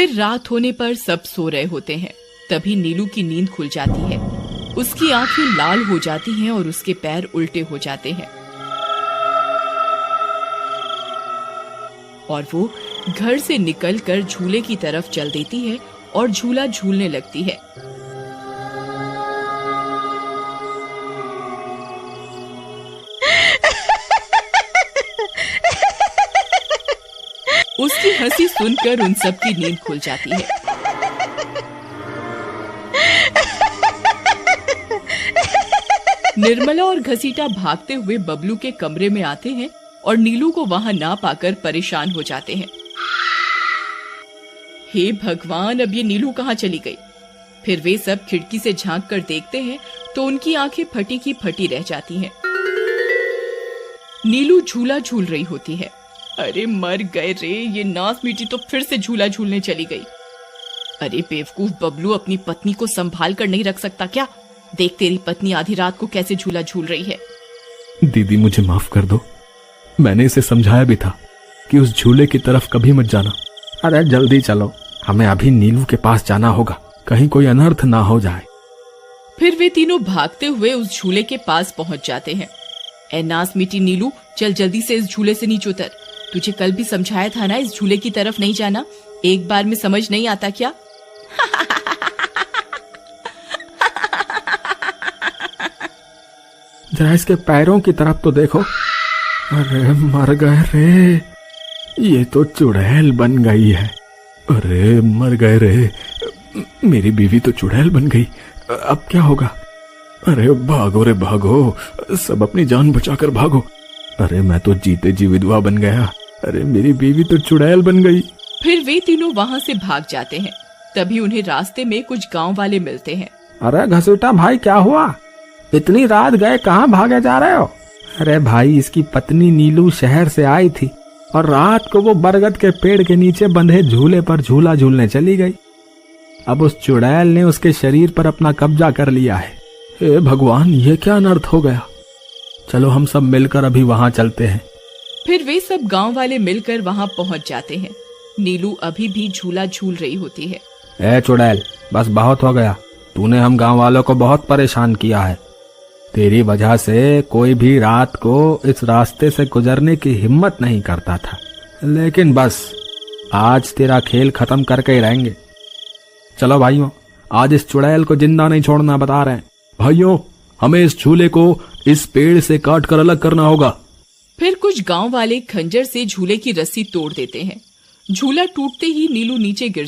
फिर रात होने पर सब सो रहे होते हैं। तभी नीलू की नींद खुल जाती है। उसकी आंखें लाल हो जाती हैं और उसके पैर उल्टे हो जाते हैं और वो घर से निकलकर झूले की तरफ चल देती है और झूला झूलने लगती है। उसकी हंसी सुनकर उन सब की नींद खुल जाती है। निर्मला और घसीटा भागते हुए बबलू के कमरे में आते हैं और नीलू को वहां ना पाकर परेशान हो जाते हैं। हे भगवान, अब ये नीलू कहाँ चली गई? फिर वे सब खिड़की से झांक कर देखते हैं तो उनकी आंखें फटी की फटी रह जाती हैं। नीलू झूला झूल रही होती है। अरे मर गए रे, ये नास मीठी तो फिर से झूला झूलने चली गई। अरे बेवकूफ बबलू, अपनी पत्नी को संभाल कर नहीं रख सकता क्या? देख तेरी पत्नी आधी रात को कैसे झूला झूल रही है। दीदी मुझे माफ कर दो, मैंने इसे समझाया भी था कि उस झूले की तरफ कभी मत जाना। अरे जल्दी चलो, हमें अभी नीलू के पास जाना होगा, कहीं कोई अनर्थ ना हो जाए। फिर वे तीनों भागते हुए उस झूले के पास पहुंच जाते हैं। ए नास मीठी नीलू, चल जल्दी से इस झूले से नीचे उतर। तुझे कल भी समझाया था ना इस झूले की तरफ नहीं जाना, एक बार में समझ नहीं आता क्या? जरा इसके पैरों की तरफ तो देखो। अरे मर गए रे, ये तो चुड़ैल बन गई है। अरे मर गए रे, मेरी बीवी तो चुड़ैल बन गई, अब क्या होगा? अरे भागो रे भागो, सब अपनी जान बचाकर भागो। अरे मैं तो जीते जी विधवा बन गया, अरे मेरी बीवी तो चुड़ैल बन गई। फिर वे तीनों वहां से भाग जाते हैं। तभी उन्हें रास्ते में कुछ गांव वाले मिलते हैं। अरे घसीटा भाई, क्या हुआ? इतनी रात गए कहाँ भागे जा रहे हो? अरे भाई, इसकी पत्नी नीलू शहर से आई थी और रात को वो बरगद के पेड़ के नीचे बंधे झूले पर झूला झूलने चली गई। अब उस चुड़ैल ने उसके शरीर पर अपना कब्जा कर लिया है। हे भगवान, ये क्या अनर्थ हो गया? चलो हम सब मिलकर अभी वहां चलते हैं। फिर वे सब गांव वाले मिलकर वहां पहुंच जाते हैं। नीलू अभी भी झूला झूल रही होती है। ए चुड़ैल, बस बहुत हो गया, तूने हम गांव वालों को बहुत परेशान किया है। तेरी वजह से कोई भी रात को इस रास्ते से गुजरने की हिम्मत नहीं करता था, लेकिन बस आज तेरा खेल खत्म करके ही रहेंगे। चलो भाइयों, आज इस चुड़ैल को जिंदा नहीं छोड़ना, बता रहे हैं। भाइयों, हमें इस झूले को इस पेड़ से काट कर अलग करना होगा। फिर कुछ गांव वाले खंजर से झूले की रस्सी तोड़ देते हैं। झूला टूटते ही नीलू नीचे गिर